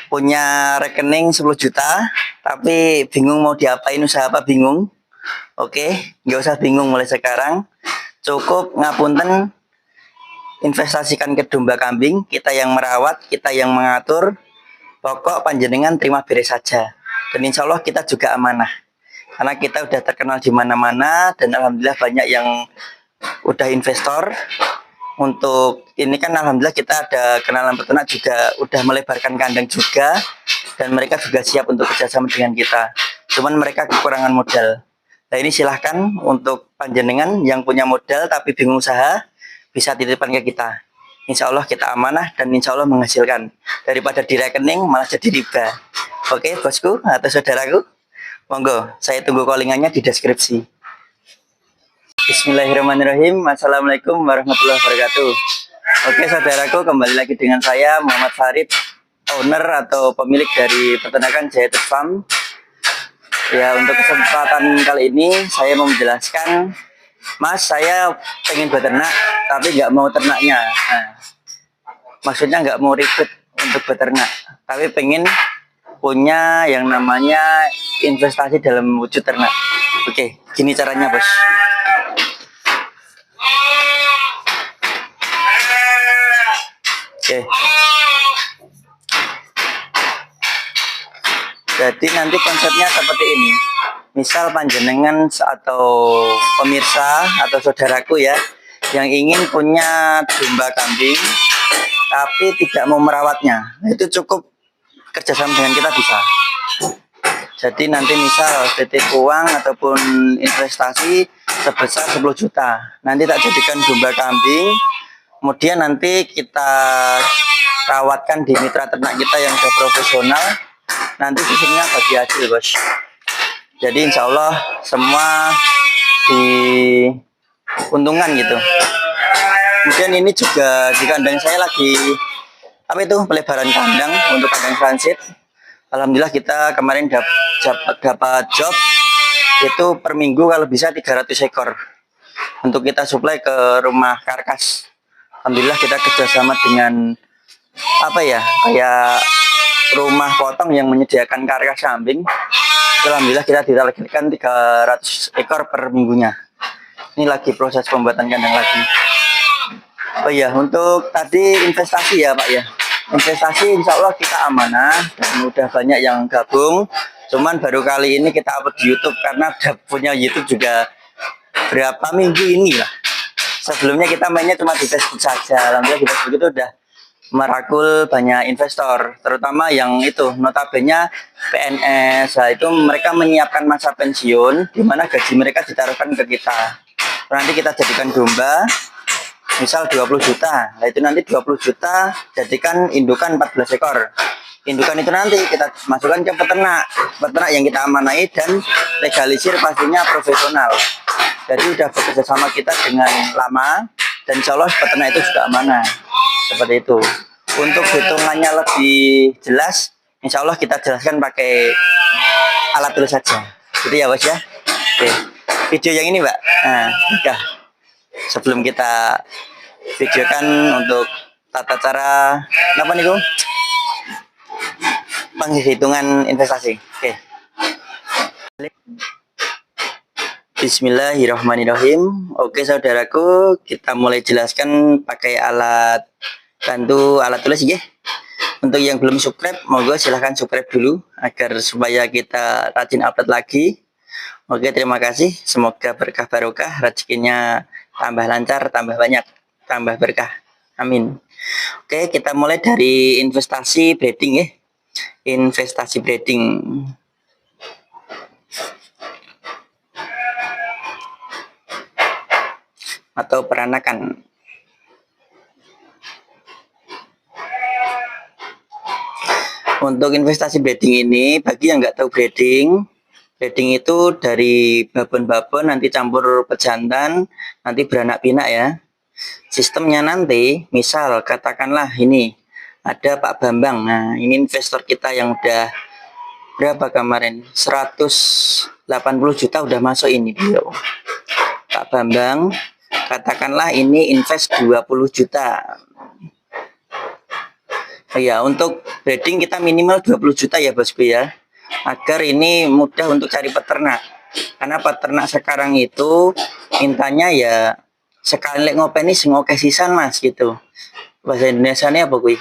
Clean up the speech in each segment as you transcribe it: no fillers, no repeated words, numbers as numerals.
punya rekening 10 juta, tapi bingung mau diapain, usaha apa bingung. Oke, nggak usah bingung mulai sekarang. Cukup ngapunten, investasikan ke domba kambing, kita yang merawat, kita yang mengatur. Pokok panjenengan terima beres saja. Dan insya Allah kita juga amanah. Karena kita udah terkenal di mana-mana dan alhamdulillah banyak yang udah investor. Untuk ini kan alhamdulillah kita ada kenalan peternak juga, udah melebarkan kandang juga, dan mereka juga siap untuk kerjasama dengan kita. Cuman mereka kekurangan modal. Nah ini silahkan untuk panjenengan yang punya modal tapi bingung usaha, bisa titipkan ke kita. Insya Allah kita amanah dan insya Allah menghasilkan. Daripada di rekening malah jadi riba. Oke bosku atau saudaraku, monggo saya tunggu callingannya di deskripsi. Bismillahirrahmanirrahim. Assalamualaikum warahmatullahi wabarakatuh. Oke saudaraku, kembali lagi dengan saya Muhammad Farid, owner atau pemilik dari peternakan Jaya Farm. Ya, untuk kesempatan kali ini saya mau menjelaskan, Mas, saya pengen beternak tapi nggak mau ternaknya. Nah, maksudnya nggak mau ribet untuk beternak, tapi pengen punya yang namanya investasi dalam wujud ternak. Oke, gini caranya bos. Oke. Jadi nanti konsepnya seperti ini. Misal panjenengan atau pemirsa atau saudaraku ya, yang ingin punya domba kambing tapi tidak mau merawatnya, itu cukup kerjasama dengan kita bisa. Jadi nanti misal titip uang ataupun investasi sebesar 10 juta. Nanti tak jadikan domba kambing, kemudian nanti kita rawatkan di mitra ternak kita yang sudah profesional. Nanti susunya bagi hasil bos. Jadi insya Allah semua diuntungkan gitu. Kemudian ini juga di kandang saya lagi apa itu pelebaran kandang untuk kandang transit. Alhamdulillah kita kemarin dapat job itu per minggu kalau bisa 300 ekor untuk kita suplai ke rumah karkas. Alhamdulillah kita kerjasama dengan apa ya, kayak rumah potong yang menyediakan karkas kambing. Alhamdulillah kita ditargetkan 300 ekor per minggunya. Ini lagi proses pembuatan kandang lagi. Oh iya, untuk tadi investasi ya Pak ya. Investasi insya Allah kita amanah dan udah banyak yang gabung. Cuman baru kali ini kita upload di YouTube karena udah punya YouTube juga berapa minggu ini lah. Sebelumnya kita mainnya cuma di Facebook saja. Alhamdulillah di Facebook itu udah merakul banyak investor, terutama yang itu notabene PNS. Nah, itu mereka menyiapkan masa pensiun di mana gaji mereka ditaruhkan ke kita. Nanti kita jadikan domba misal 20 juta. Nah, itu nanti 20 juta jadikan indukan 14 ekor. Indukan itu nanti kita masukkan ke peternak yang kita amanai dan legalisir pastinya profesional. Jadi udah bekerja sama kita dengan lama dan insya Allah peternak itu juga amanah. Seperti itu. Untuk hitungannya lebih jelas, insya Allah kita jelaskan pakai alat tulis saja. Gitu ya bos ya. Oke. Video yang ini Mbak. Nah, udah. Sebelum kita videokan untuk tata cara apa nih Gung? Penghitungan investasi. Oke. Bismillahirrahmanirrahim. Oke saudaraku, kita mulai jelaskan pakai alat bantu alat tulis ya. Untuk yang belum subscribe, monggo silahkan subscribe dulu agar supaya kita rajin upload lagi. Oke, terima kasih. Semoga berkah barokah, rezekinya tambah lancar, tambah banyak, tambah berkah. Amin. Oke, kita mulai dari investasi breeding ya. Investasi breeding. Atau peranakan. Untuk investasi breeding ini, bagi yang nggak tahu breeding itu dari babon-babon nanti campur pejantan, nanti beranak pinak ya. Sistemnya nanti, misal katakanlah ini ada Pak Bambang. Nah, ini investor kita yang udah berapa kemarin? 180 juta udah masuk ini beliau. Pak Bambang, katakanlah ini invest 20 juta. Ya, untuk breeding kita minimal 20 juta ya bosku ya, agar ini mudah untuk cari peternak. Karena peternak sekarang itu mintanya ya sekali lek ngopeni sing oke sisan mas gitu. Bahasa Indonesianya apa kuy?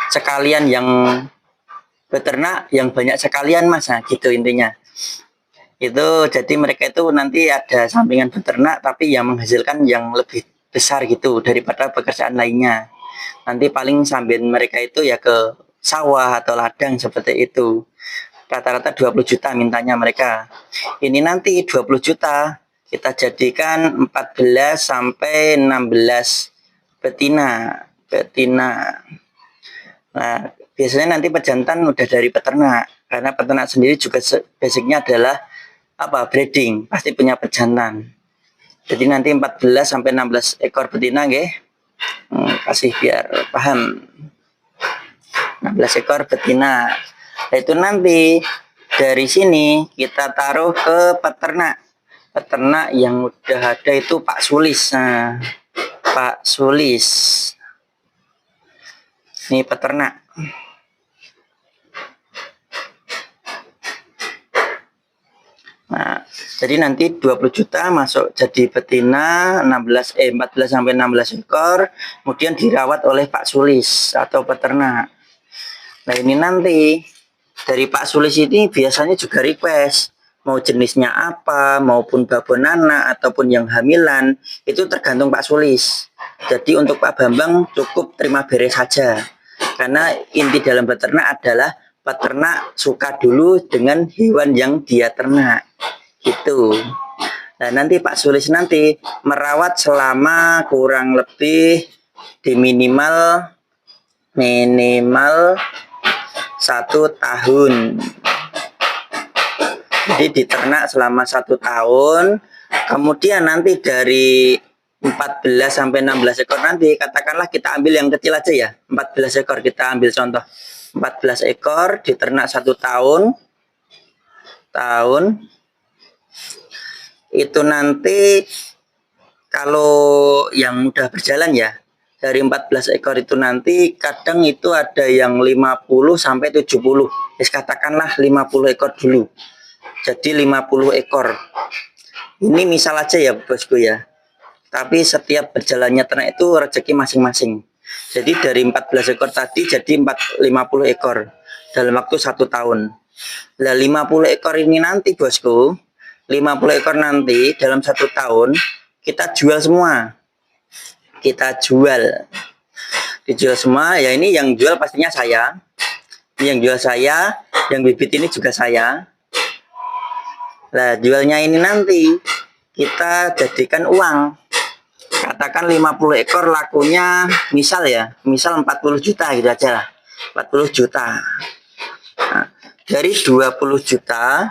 Sekalian yang peternak yang banyak sekalian mas, nah gitu intinya. Itu jadi mereka itu nanti ada sampingan peternak tapi yang menghasilkan yang lebih besar gitu daripada pekerjaan lainnya. Nanti paling sambil mereka itu ya ke sawah atau ladang seperti itu. Rata-rata 20 juta mintanya mereka. Ini nanti 20 juta kita jadikan 14 sampai 16 betina. Nah, biasanya nanti pejantan udah dari peternak. Karena peternak sendiri juga basicnya adalah breeding, pasti punya pejantan. Jadi nanti 14 sampai 16 ekor betina nggih. Kasih biar paham. 16 ekor betina. Nah, itu nanti dari sini kita taruh ke peternak. Peternak yang udah ada itu Pak Sulis. Nah, Pak Sulis. Ini peternak. Nah, jadi nanti 20 juta masuk jadi betina 14 sampai 16 ekor, kemudian dirawat oleh Pak Sulis atau peternak. Nah, ini nanti dari Pak Sulis ini biasanya juga request mau jenisnya apa, maupun babon anak ataupun yang hamilan, itu tergantung Pak Sulis. Jadi untuk Pak Bambang cukup terima beres saja. Karena inti dalam beternak adalah peternak suka dulu dengan hewan yang dia ternak. Gitu. Nah, nanti Pak Sulis nanti merawat selama kurang lebih di minimal 1 tahun. Jadi diternak selama 1 tahun. Kemudian nanti dari 14 sampai 16 ekor nanti katakanlah kita ambil yang kecil aja ya. 14 ekor kita ambil contoh. 14 ekor diternak 1 tahun. Itu nanti kalau yang mudah berjalan ya, dari 14 ekor itu nanti kadang itu ada yang 50 sampai 70. Katakanlah 50 ekor dulu. Jadi 50 ekor. Ini misal aja ya bosku ya. Tapi setiap berjalannya ternak itu rezeki masing-masing. Jadi dari 14 ekor tadi jadi 50 ekor dalam waktu 1 tahun. Nah, 50 ekor ini nanti bosku, 50 ekor nanti dalam 1 tahun kita jual semua. Dijual semua. Ya ini yang jual pastinya saya. Ini yang jual saya, yang bibit ini juga saya. Nah, jualnya ini nanti kita jadikan uang. Katakan 50 ekor lakunya misal 40 juta gitu aja lah. 40 juta. Nah, dari 20 juta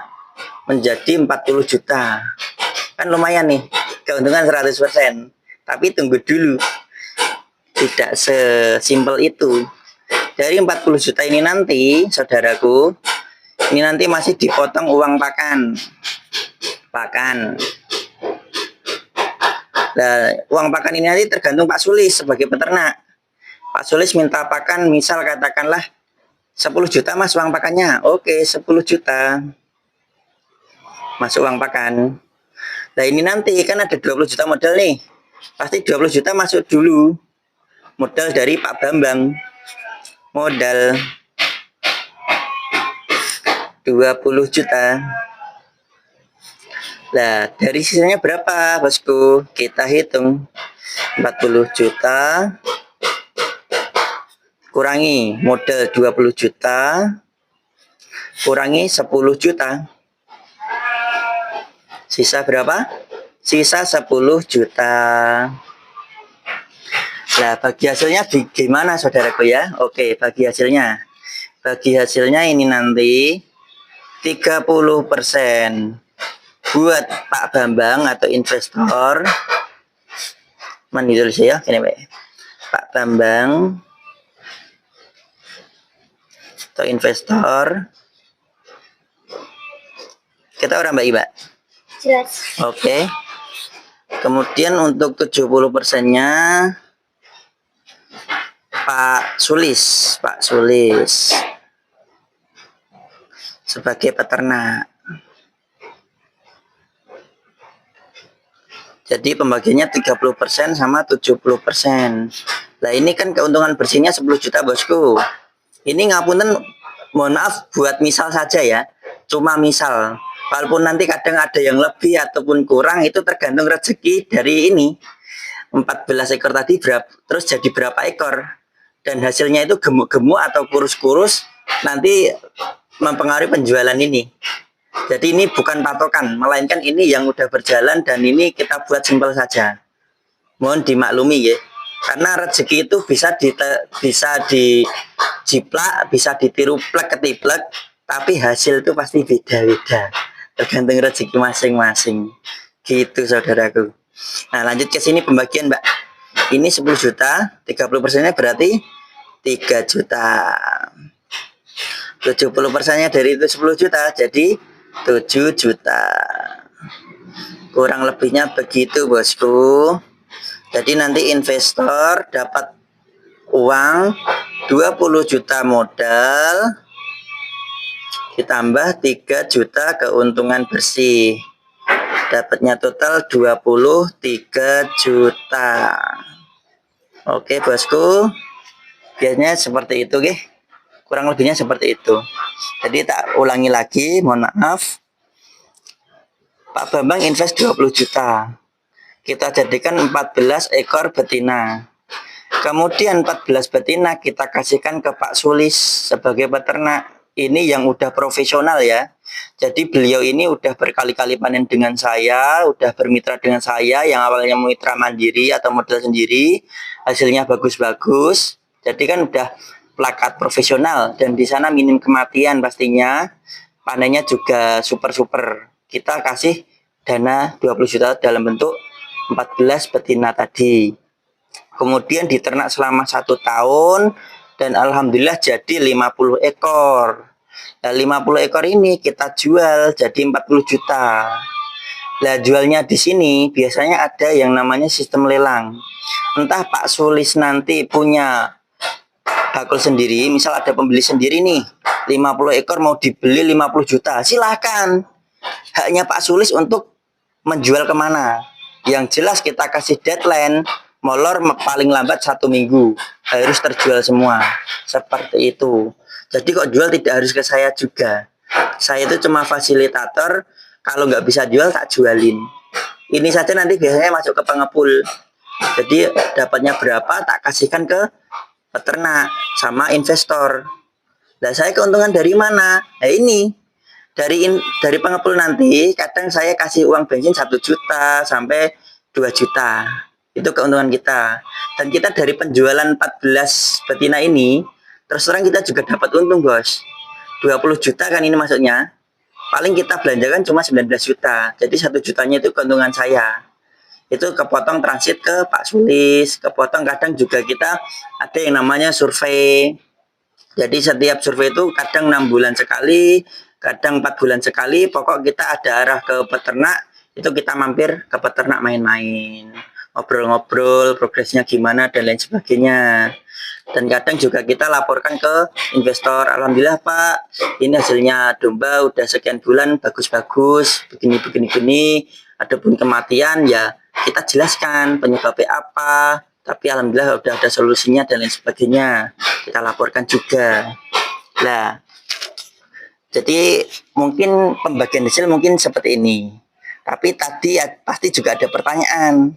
menjadi 40 juta. Kan lumayan nih, keuntungan 100%. Tapi tunggu dulu. Tidak sesimpel itu. Dari 40 juta ini nanti, saudaraku, ini nanti masih dipotong uang pakan. Nah, uang pakan ini nanti tergantung Pak Sulis sebagai peternak. Pak Sulis minta pakan, misal katakanlah 10 juta mas uang pakannya. Oke, 10 juta. Masuk uang pakan. Nah, ini nanti kan ada 20 juta modal nih. Pasti 20 juta masuk dulu. Modal dari Pak Bambang. Modal 20 juta. Nah, dari sisanya berapa bosku? Kita hitung. 40 juta kurangi modal 20 juta kurangi 10 juta. Sisa berapa? Sisa 10 juta. Nah, bagi hasilnya gimana saudaraku ya? Oke, bagi hasilnya. Bagi hasilnya ini nanti 30% buat Pak Bambang atau investor. Menidul saya gini Pak Bambang atau investor. Kita orang Mbak Iba. Jelas. Oke. Kemudian untuk 70%-nya Pak Sulis. sebagai peternak. Jadi pembagiannya 30% sama 70%. Nah ini kan keuntungan bersihnya 10 juta bosku. Ini ngapunten, mohon maaf buat misal saja ya. Cuma misal. Walaupun nanti kadang ada yang lebih ataupun kurang, itu tergantung rezeki dari ini. 14 ekor tadi terus jadi berapa ekor. Dan hasilnya itu gemuk-gemuk atau kurus-kurus, nanti mempengaruhi penjualan ini. Jadi ini bukan patokan, melainkan ini yang udah berjalan dan ini kita buat simpel saja. Mohon dimaklumi ya. Karena rezeki itu bisa dijiplak, bisa ditiru plek ketiplek, tapi hasil itu pasti beda-beda. Tergantung rezeki masing-masing. Gitu saudaraku. Nah, lanjut ke sini pembagian, Mbak. Ini 10 juta, 30%-nya berarti 3 juta. 70%-nya dari itu 10 juta, jadi 7 juta. Kurang lebihnya begitu bosku. Jadi nanti investor dapat uang 20 juta modal ditambah 3 juta keuntungan bersih. Dapatnya total 23 juta. Oke bosku. Biasanya seperti itu guys. Kurang lebihnya seperti itu. Jadi tak ulangi lagi, mohon maaf. Pak Bambang invest 20 juta. Kita jadikan 14 ekor betina. Kemudian 14 betina kita kasihkan ke Pak Sulis sebagai peternak. Ini yang udah profesional ya. Jadi beliau ini udah berkali-kali panen dengan saya, udah bermitra dengan saya, yang awalnya mitra mandiri atau modal sendiri, hasilnya bagus-bagus. Jadi kan udah plakat profesional dan di sana minim kematian pastinya, panennya juga super-super. Kita kasih dana 20 juta dalam bentuk 14 betina tadi. Kemudian diternak selama 1 tahun dan alhamdulillah jadi 50 ekor. Nah, 50 ekor ini kita jual jadi 40 juta. Nah, jualnya di sini biasanya ada yang namanya sistem lelang. Entah Pak Sulis nanti punya bakul sendiri, misal ada pembeli sendiri nih, 50 ekor mau dibeli 50 juta, silahkan. Haknya Pak Sulis untuk menjual kemana. Yang jelas kita kasih deadline, molor paling lambat 1 minggu, harus terjual semua. Seperti itu. Jadi kok jual tidak harus ke saya juga. Saya itu cuma fasilitator, kalau nggak bisa jual tak jualin. Ini saja nanti biasanya masuk ke pengepul. Jadi dapatnya berapa tak kasihkan ke peternak sama investor. Nah saya keuntungan dari mana? Nah ini dari pengepul nanti kadang saya kasih uang bensin 1 juta sampai 2 juta. Itu keuntungan kita. Dan kita dari penjualan 14 betina ini, terus terang kita juga dapat untung bos. 20 juta kan ini maksudnya. Paling kita belanjakan cuma 19 juta. Jadi 1 jutanya itu keuntungan saya. Itu kepotong transit ke Pak Sulis, kepotong kadang juga kita ada yang namanya survei. Jadi setiap survei itu kadang 6 bulan sekali, kadang 4 bulan sekali, pokok kita ada arah ke peternak, itu kita mampir ke peternak main-main, ngobrol-ngobrol, progresnya gimana dan lain sebagainya. Dan kadang juga kita laporkan ke investor, alhamdulillah Pak, ini hasilnya domba udah sekian bulan bagus-bagus, begini. Adapun kematian ya kita jelaskan penyebabnya apa, tapi alhamdulillah udah ada solusinya dan lain sebagainya, kita laporkan juga. Nah, jadi mungkin pembagian hasil mungkin seperti ini. Tapi tadi ya, pasti juga ada pertanyaan.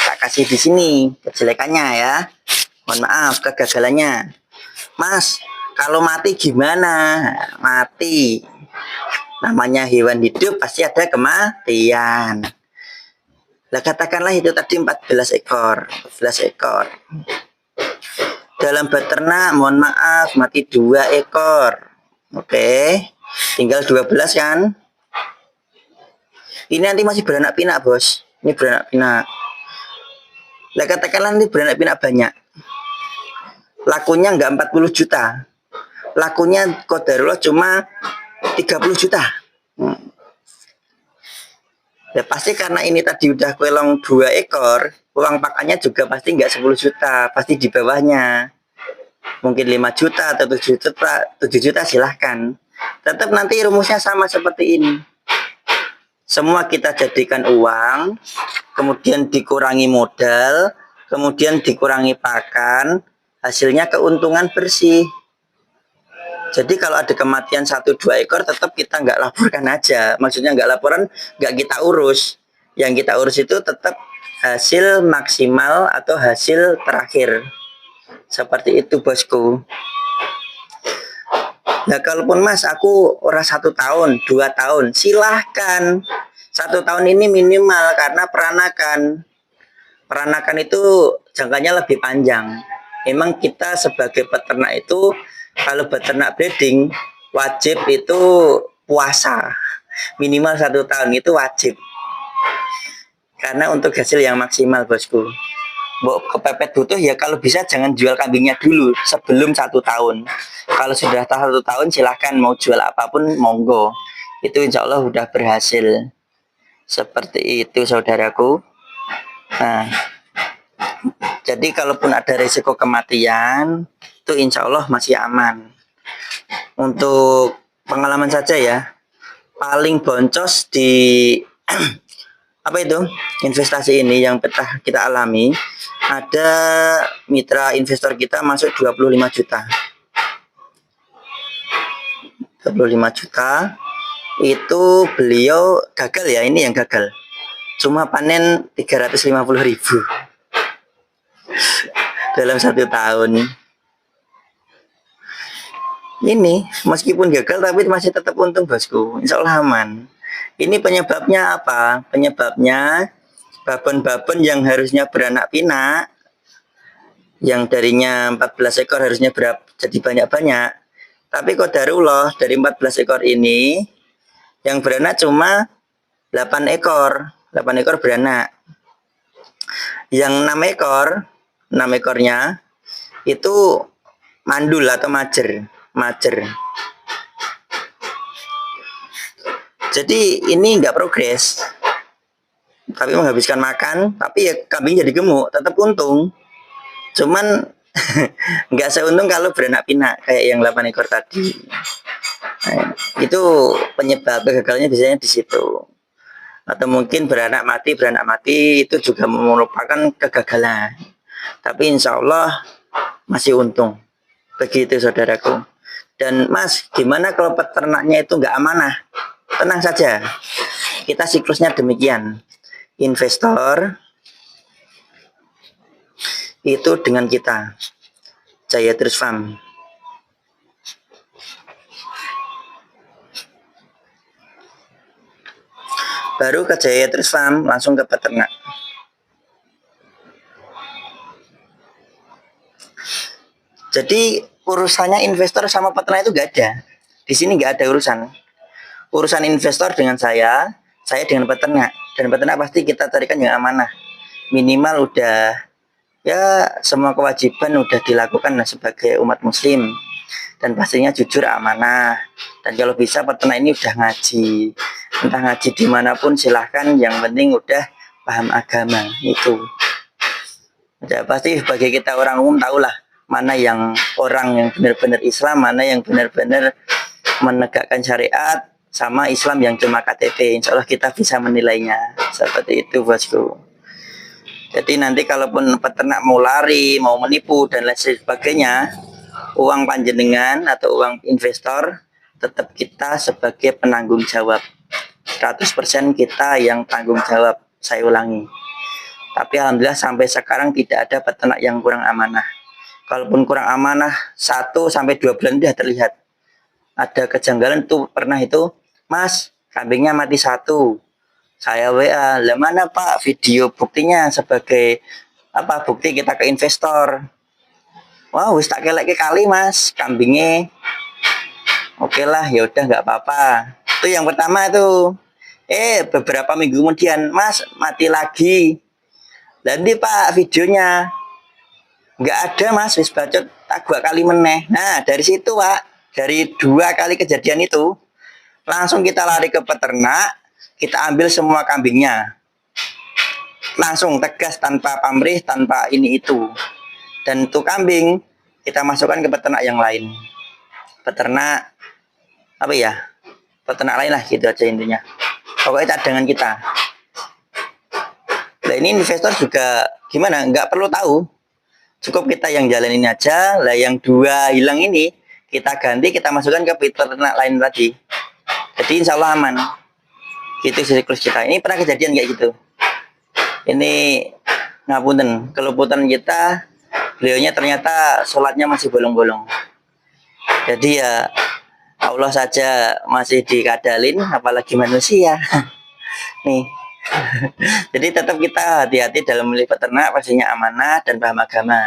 Tak kasih di sini kejelekannya ya. Mohon maaf kegagalannya. Mas, kalau mati gimana? Mati. Namanya hewan hidup pasti ada kematian. Nah, katakanlah itu tadi 14 ekor. Dalam beternak, mohon maaf, mati 2 ekor. Oke. Tinggal 12 kan? Ini nanti masih beranak pinak, bos. Ini beranak pinak. Nah, katakanlah nanti beranak pinak banyak. Lakunya nggak 40 juta. Lakunya qadarullah cuma 30 juta. Ya pasti karena ini tadi udah kelong 2 ekor, uang pakannya juga pasti nggak 10 juta, pasti di bawahnya. Mungkin 5 juta atau 7 juta silahkan. tetap nanti rumusnya sama seperti ini. Semua kita jadikan uang, kemudian dikurangi modal, kemudian dikurangi pakan, hasilnya keuntungan bersih. Jadi kalau ada kematian 1-2 ekor, tetap kita nggak laporkan aja. Maksudnya nggak laporan, nggak kita urus. Yang kita urus itu tetap hasil maksimal atau hasil terakhir. Seperti itu bosku. Nah kalaupun mas aku orang 1 tahun, 2 tahun, silahkan. 1 tahun ini minimal karena peranakan. Peranakan itu jangkanya lebih panjang. Memang kita sebagai peternak itu kalau beternak breeding wajib itu puasa. Minimal 1 tahun itu wajib. Karena untuk hasil yang maksimal bosku. Kepepet butuh ya kalau bisa jangan jual kambingnya dulu sebelum 1 tahun. Kalau sudah 1 tahun silahkan mau jual apapun monggo. Itu insya Allah udah berhasil. Seperti itu saudaraku. Nah, jadi kalaupun ada risiko kematian itu insya Allah masih aman. Untuk pengalaman saja ya, paling boncos di apa itu investasi ini yang pernah kita alami, ada mitra investor kita masuk 25 juta. 25 juta itu beliau gagal ya, ini yang gagal. Cuma panen 350.000 dalam 1 tahun. Ini meskipun gagal tapi masih tetap untung bosku, insya Allah aman. Ini penyebabnya apa? Penyebabnya babon-babon yang harusnya beranak pinak, yang darinya 14 ekor harusnya jadi banyak-banyak. Tapi qadarullah dari 14 ekor ini yang beranak cuma 8 ekor. 8 ekor beranak. Yang 6 ekor, 6 ekornya itu mandul atau majer. Jadi ini nggak progres, tapi menghabiskan makan, tapi ya kambing jadi gemuk, tetap untung. Cuman nggak seuntung kalau beranak pinak kayak yang 8 ekor tadi. Nah, itu penyebab gagalnya biasanya di situ. Atau mungkin beranak mati itu juga merupakan kegagalan. Tapi insya Allah masih untung. Begitu saudaraku. Dan mas, gimana kalau peternaknya itu nggak amanah? Tenang saja, kita siklusnya demikian. Investor itu dengan kita, Jaya Terus Farm. Baru ke Jaya Terus Farm, langsung ke peternak. Jadi urusannya investor sama peternak itu nggak ada. Di sini nggak ada urusan. Urusan investor dengan saya dengan peternak. Dan peternak pasti kita carikan yang amanah. Minimal udah ya semua kewajiban udah dilakukan sebagai umat muslim. Dan pastinya jujur amanah. Dan kalau bisa peternak ini udah ngaji. Entah ngaji dimanapun silahkan. Yang penting udah paham agama itu. Ya, pasti bagi kita orang umum tahulah mana yang orang yang benar-benar Islam, mana yang benar-benar menegakkan syariat, sama Islam yang cuma KTP. Insya Allah kita bisa menilainya. Seperti itu bosku. Jadi nanti kalaupun peternak mau lari, mau menipu dan lain sebagainya, uang panjenengan atau uang investor tetap kita sebagai penanggung jawab. 100% kita yang tanggung jawab. Saya ulangi. Tapi alhamdulillah sampai sekarang tidak ada peternak yang kurang amanah. Kalaupun kurang amanah 1-2 bulan sudah terlihat. Ada kejanggalan tuh pernah itu, mas kambingnya mati 1. Saya WA, lah mana pak video buktinya sebagai apa bukti kita ke investor. Wah wis tak kelek kali mas kambingnya. Oke lah ya udah nggak apa-apa. Itu yang pertama itu. Beberapa minggu kemudian mas mati lagi. Dan di pak videonya nggak ada mas, wis bacot tak 2 kali meneh. Nah dari situ pak, dari 2 kali kejadian itu langsung kita lari ke peternak, kita ambil semua kambingnya langsung tegas tanpa pamrih, tanpa ini itu. Dan itu kambing kita masukkan ke peternak yang lain. Peternak apa ya, peternak lain lah gitu aja intinya. Pokoknya cadangan kita. Nah ini investor juga gimana, nggak perlu tahu, cukup kita yang jalanin aja. Lah yang 2 hilang ini kita ganti, kita masukkan ke peternak lain tadi, jadi insya Allah aman. Gitu siklus kita. Ini pernah kejadian kayak gitu. Ini ngapunten, keluputan kita, beliaunya ternyata sholatnya masih bolong-bolong. Jadi ya Allah saja masih dikadalin, apalagi manusia. Nih. Jadi tetap kita hati-hati dalam memilih peternak, pastinya amanah dan paham agama.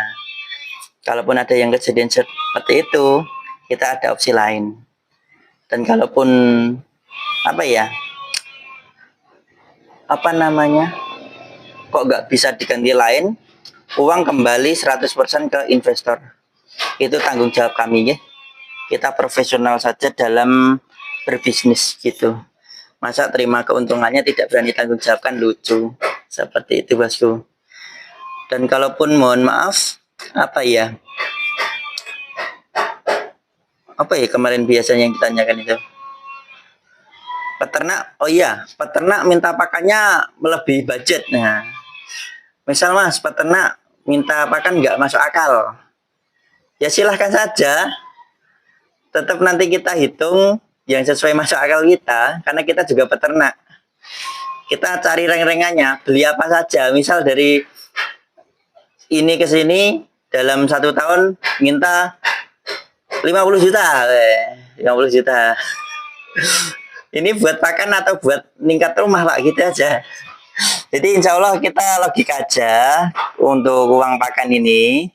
Kalaupun ada yang kejadian seperti itu, kita ada opsi lain. Dan kalaupun apa ya, apa namanya, kok nggak bisa diganti lain, uang kembali 100% ke investor. Itu tanggung jawab kami ya. Kita profesional saja dalam berbisnis gitu. Masa terima keuntungannya tidak berani tanggung jawabkan, lucu. Seperti itu bosku. Dan kalaupun mohon maaf, apa ya kemarin biasanya yang ditanyakan itu, peternak, oh iya, peternak minta pakannya melebihi budget. Nah, misal mas, peternak minta pakan nggak masuk akal, ya silahkan saja. Tetap nanti kita hitung yang sesuai masuk akal kita, karena kita juga peternak. Kita cari reng-rengannya, beli apa saja. Misal dari ini ke sini, dalam 1 tahun minta 50 juta. 50 juta. Ini buat pakan atau buat meningkat rumah lah, gitu aja. Jadi insya Allah kita logika aja untuk uang pakan ini,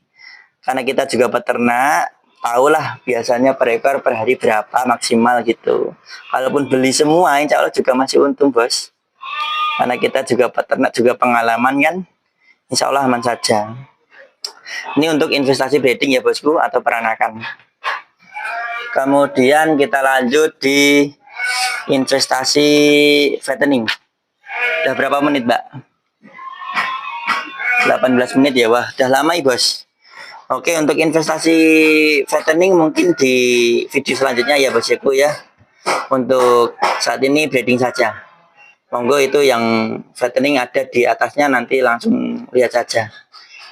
karena kita juga peternak, tahulah biasanya per ekor per hari berapa maksimal gitu. Kalaupun beli semua, insya Allah juga masih untung bos, karena kita juga peternak, juga pengalaman kan, insya Allah aman saja. Ini untuk investasi breeding ya bosku, atau peranakan. Kemudian kita lanjut di investasi fattening. Udah berapa menit mbak? 18 menit ya, wah udah lama ya bos. Oke, untuk investasi fattening mungkin di video selanjutnya ya bosku ya. Untuk saat ini breeding saja. Monggo itu yang fattening ada di atasnya, nanti langsung lihat saja.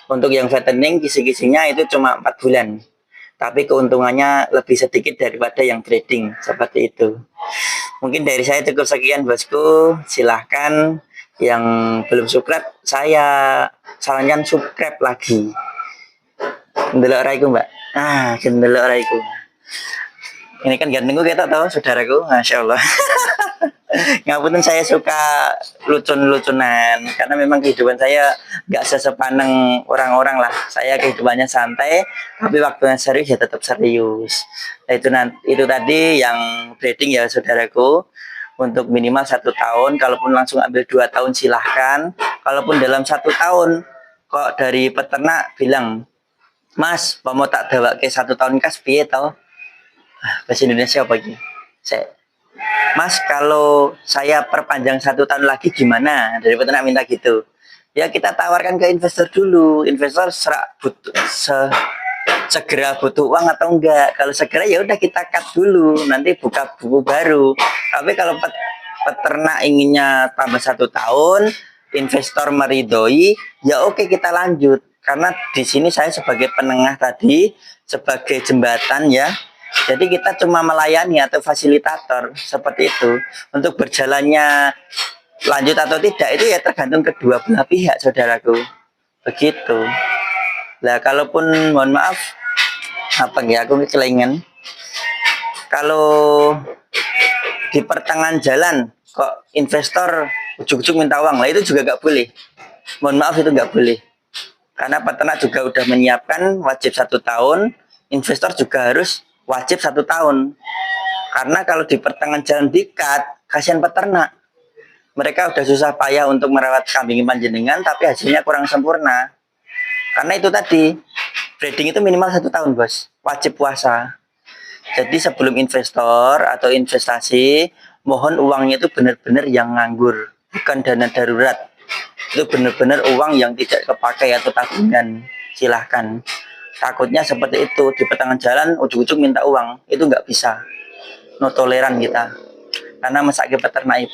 Untuk yang fattening kisi-kisinya itu cuma 4 bulan. Tapi keuntungannya lebih sedikit daripada yang breeding, seperti itu. Mungkin dari saya cukup sekian bosku. Silahkan yang belum subscribe, saya sarankan subscribe lagi. Gendelok raiku mbak. Gendelok raiku. Ini kan gantengku, kita tahu saudaraku, masya Allah. Ngapunten, saya suka lucun-lucunan karena memang kehidupan saya nggak sesepaneng orang-orang lah. Saya kehidupannya santai, tapi waktunya serius ya tetap serius. Nah, itu tadi yang breeding ya saudaraku, untuk minimal 1 tahun. Kalaupun langsung ambil 2 tahun silahkan. Kalaupun dalam 1 tahun kok dari peternak bilang, mas mau tak dawa ke 1 tahun kas piye tau, bahasa Indonesia apa gitu, mas kalau saya perpanjang 1 tahun lagi gimana? Dari peternak minta gitu. Ya kita tawarkan ke investor dulu. Investor segera butuh uang atau enggak. Kalau segera ya udah kita cut dulu, nanti buka buku baru. Tapi kalau peternak inginnya tambah 1 tahun, investor meridoi, ya oke kita lanjut. Karena di sini saya sebagai penengah tadi, sebagai jembatan ya. Jadi kita cuma melayani atau fasilitator, seperti itu. Untuk berjalannya lanjut atau tidak itu ya tergantung kedua belah pihak saudaraku. Begitu. Nah kalaupun mohon maaf, apa ya, aku kelingan. Kalau di pertengahan jalan kok investor ujuk-ujuk minta uang, lah itu juga nggak boleh. Mohon maaf, itu nggak boleh. Karena peternak juga udah menyiapkan wajib 1 tahun, investor juga harus wajib 1 tahun. Karena kalau di pertengahan jalan dikat, kasihan peternak. Mereka udah susah payah untuk merawat kambing panjenengan, tapi hasilnya kurang sempurna. Karena itu tadi, breeding itu minimal 1 tahun bos, wajib puasa. Jadi sebelum investor atau investasi, mohon uangnya itu benar-benar yang nganggur, bukan dana darurat. Itu benar-benar uang yang tidak kepakai atau tabungan. Silahkan. Takutnya seperti itu, di pertengahan jalan ujuk-ujuk minta uang, itu nggak bisa. no toleran kita. Karena mesake peternak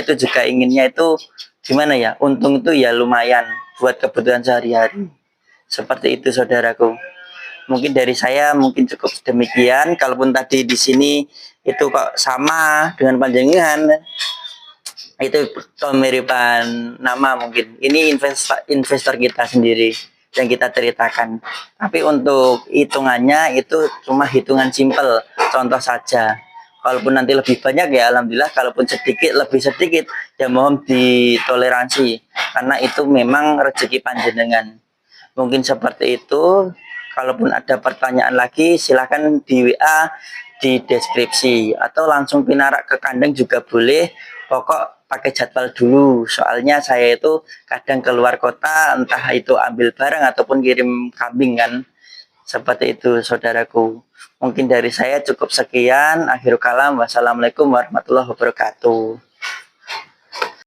itu juga inginnya itu gimana ya, untung itu ya lumayan buat kebutuhan sehari-hari. Seperti itu saudaraku. Mungkin dari saya mungkin cukup demikian. Kalaupun tadi di sini itu kok sama dengan panjenengan, itu kemiripan nama mungkin. Ini investor kita sendiri yang kita ceritakan. Tapi untuk hitungannya itu cuma hitungan simpel, contoh saja. Kalaupun nanti lebih banyak ya alhamdulillah, kalaupun sedikit lebih sedikit ya mohon ditoleransi karena itu memang rezeki panjenengan. Mungkin seperti itu. Kalaupun ada pertanyaan lagi silahkan di WA di deskripsi atau langsung pinarak ke kandang juga boleh. Pokok pakai jadwal dulu, soalnya saya itu kadang keluar kota, entah itu ambil barang ataupun kirim kambing kan. Seperti itu saudaraku. Mungkin dari saya cukup sekian. Akhirul kalam. Wassalamualaikum warahmatullahi wabarakatuh.